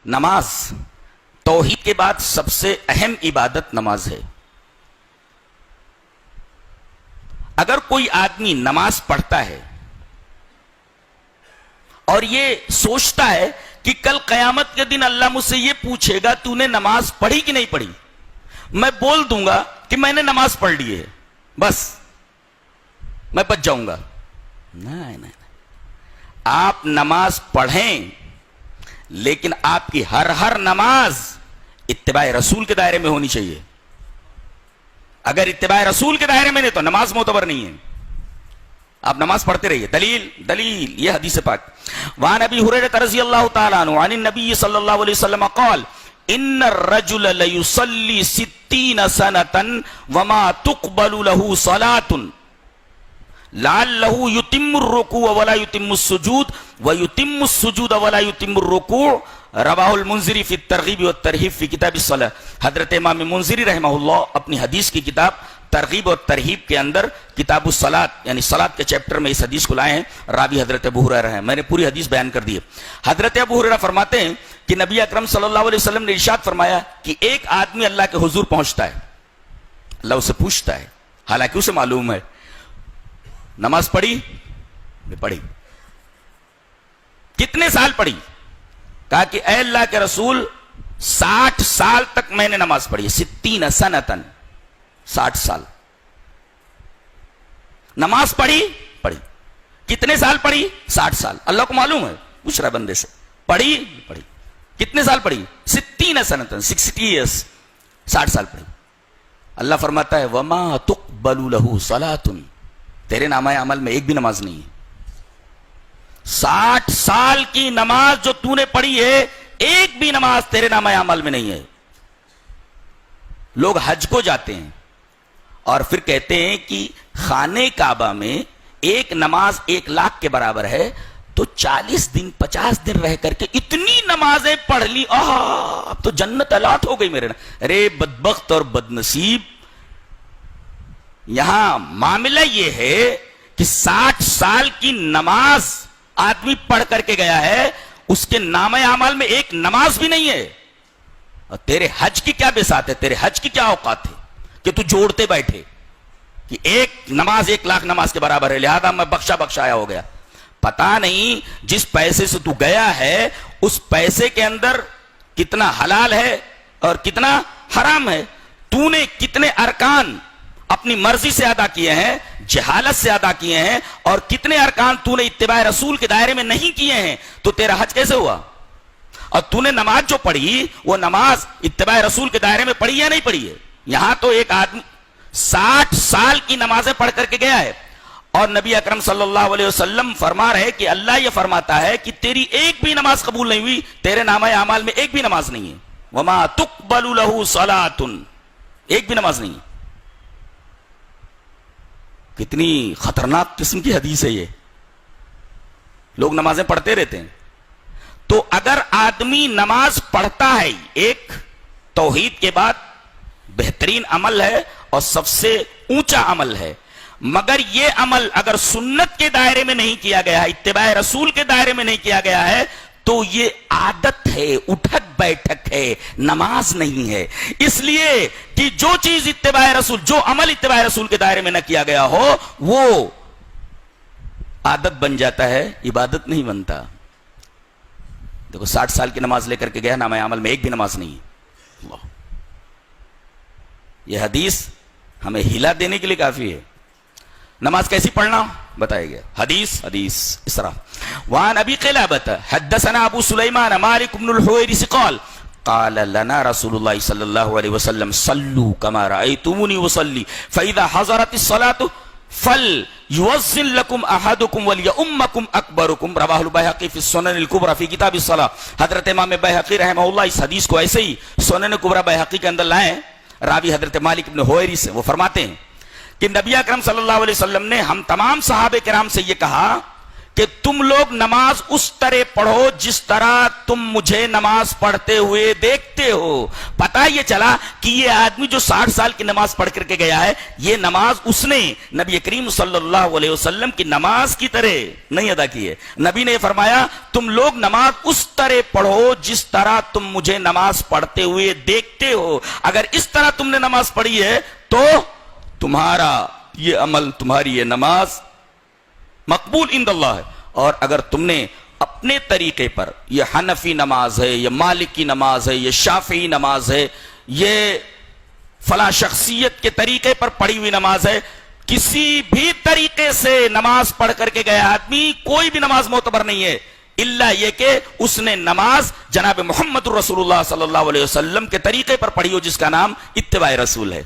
نماز توحید کے بعد سب سے اہم عبادت نماز ہے. اگر کوئی آدمی نماز پڑھتا ہے اور یہ سوچتا ہے کہ کل قیامت کے دن اللہ مجھ سے یہ پوچھے گا تو نے نماز پڑھی کہ نہیں پڑھی, میں بول دوں گا کہ میں نے نماز پڑھ لی ہے, بس میں بچ جاؤں گا. نہیں, آپ نماز پڑھیں, لیکن آپ کی ہر نماز اتباع رسول کے دائرے میں ہونی چاہیے. اگر اتباع رسول کے دائرے میں نہیں تو نماز معتبر نہیں ہے. آپ نماز پڑھتے رہیے. دلیل یہ حدیث پاک. وعن ابی ہریرہ رضی اللہ تعالی عنہ عن النبی صلی اللہ علیہ وسلم قال ان الرجل لیصلی 60 سنة وما تقبل له صلاة لعله يتم الركوع ولا يتم السجود ويتم السجود ولا يتم الركوع. رواہ المنذری فی الترغیب والترہیب فی کتاب الصلاۃ. حضرت امام منذری رحمہ اللہ اپنی حدیث کی کتاب ترغیب اور ترہیب کے اندر کتاب الصلاۃ یعنی صلاۃ کے چیپٹر میں اس حدیث کو لائے ہیں. راوی حضرت ابو ہریرہ ہیں. میں نے پوری حدیث بیان کر دی ہے. حضرت ابو ہریرہ فرماتے ہیں کہ نبی اکرم صلی اللہ علیہ وسلم نے ارشاد فرمایا کہ ایک آدمی اللہ کے حضور پہنچتا ہے, اللہ اسے پوچھتا ہے, حالانکہ اسے معلوم ہے نماز پڑھی, پڑھی, کتنے سال پڑھی؟ کہا کہ اے اللہ کے رسول 60 سال تک میں نے نماز پڑھی. 60 سنتن 60 سال نماز پڑھی. کتنے سال پڑھی؟ 60 سال. اللہ کو معلوم ہے, پوچھ رہا بندے سے, پڑھی. کتنے سال پڑھی؟ 60 سنتن 60 ایئرس, 60 سال پڑھی. اللہ فرماتا ہے وما تقبل له صلاۃ, تیرے نامہ عمل میں ایک بھی نماز نہیں ہے. 60 سال کی نماز جو تو نے پڑھی ہے ایک بھی نماز تیرے نامہ عمل میں نہیں ہے. لوگ حج کو جاتے ہیں اور پھر کہتے ہیں کہ خانہ کعبہ میں ایک نماز 1 لاکھ کے برابر ہے, تو 40 دن 50 دن رہ کر کے اتنی نمازیں پڑھ لی, اب تو جنت الاٹ ہو گئی میرے. ارے بدبخت اور بدنصیب, یہاں معاملہ یہ ہے کہ 60 سال کی نماز آدمی پڑھ کر کے گیا ہے, اس کے نامہ اعمال میں ایک نماز بھی نہیں ہے. اور تیرے حج کی کیا بساط ہے, تیرے حج کی کیا اوقات ہے کہ تو جوڑتے بیٹھے کہ ایک نماز 1 لاکھ نماز کے برابر ہے, لہذا میں بخشایا ہو گیا. پتا نہیں جس پیسے سے تو گیا ہے اس پیسے کے اندر کتنا حلال ہے اور کتنا حرام ہے. تو نے کتنے ارکان اپنی مرضی سے ادا کیے ہیں, جہالت سے ادا کیے ہیں, اور کتنے ارکان تو نے اتباع رسول کے دائرے میں نہیں کیے ہیں, تو تیرا حج کیسے ہوا؟ اور تو نے نماز جو پڑھی وہ نماز اتباع رسول کے دائرے میں پڑھی یا نہیں پڑھی ہے؟ یہاں تو ایک آدمی 60 سال کی نمازیں پڑھ کر کے گیا ہے, اور نبی اکرم صلی اللہ علیہ وسلم فرما رہے کہ اللہ یہ فرماتا ہے کہ تیری ایک بھی نماز قبول نہیں ہوئی, تیرے نامہ اعمال میں ایک بھی نماز نہیں ہے. وما تقبل له صلاۃ, ایک بھی نماز نہیں ہے. کتنی خطرناک قسم کی حدیث ہے یہ. لوگ نمازیں پڑھتے رہتے ہیں. تو اگر آدمی نماز پڑھتا ہے, ایک توحید کے بعد بہترین عمل ہے اور سب سے اونچا عمل ہے, مگر یہ عمل اگر سنت کے دائرے میں نہیں کیا گیا ہے, اتباع رسول کے دائرے میں نہیں کیا گیا ہے, تو یہ عادت ہے, اٹھک بیٹھک ہے, نماز نہیں ہے. اس لیے کہ جو چیز اتباع رسول, جو عمل اتباع رسول کے دائرے میں نہ کیا گیا ہو وہ عادت بن جاتا ہے, عبادت نہیں بنتا. دیکھو 60 سال کی نماز لے کر کے گیا, نامہ عمل میں ایک بھی نماز نہیں ہے. اللہ, یہ حدیث ہمیں ہلا دینے کے لیے کافی ہے. نماز کیسی پڑھنا بتایا گیا. حدیث اس طرح. وعن ابی قلابۃ حدثنا ابو سلیمان مالک بن الحویرث قال قال لنا رسول اللہ صلی اللہ علیہ وسلم صلوا كما رأيتموني اصلي فاذا حضرت الصلاة فليؤذن لكم احدكم وليؤمكم اکبركم. رواہ البیہقی فی السنن الکبری فی کتاب الصلاۃ. حضرت امام بیہقی رحمہ اللہ اس حدیث کو ایسے ہی سنن کبری بیہقی کے اندر لائے. راوی حضرت مالک بن حویرث, وہ فرماتے ہیں کہ نبی اکرم صلی اللہ علیہ وسلم نے ہم تمام صحابہ کرام سے یہ کہا کہ تم لوگ نماز اس طرح پڑھو جس طرح تم مجھے نماز پڑھتے ہوئے دیکھتے ہو. پتہ یہ چلا کہ یہ آدمی جو 60 سال کی نماز پڑھ کر کے گیا ہے، یہ نماز اس نے نبی کریم صلی اللہ علیہ وسلم کی نماز کی طرح نہیں ادا کی ہے. نبی نے فرمایا تم لوگ نماز اس طرح پڑھو جس طرح تم مجھے نماز پڑھتے ہوئے دیکھتے ہو. اگر اس طرح تم نے نماز پڑھی ہے تو تمہارا یہ عمل، تمہاری یہ نماز مقبول عند اللہ ہے. اور اگر تم نے اپنے طریقے پر، یہ حنفی نماز ہے، یہ مالکی نماز ہے، یہ شافعی نماز ہے، یہ فلاں شخصیت کے طریقے پر پڑھی ہوئی نماز ہے، کسی بھی طریقے سے نماز پڑھ کر کے گیا آدمی کوئی بھی نماز معتبر نہیں ہے، الا یہ کہ اس نے نماز جناب محمد رسول اللہ صلی اللہ علیہ وسلم کے طریقے پر پڑھی ہو، جس کا نام اتباع رسول ہے.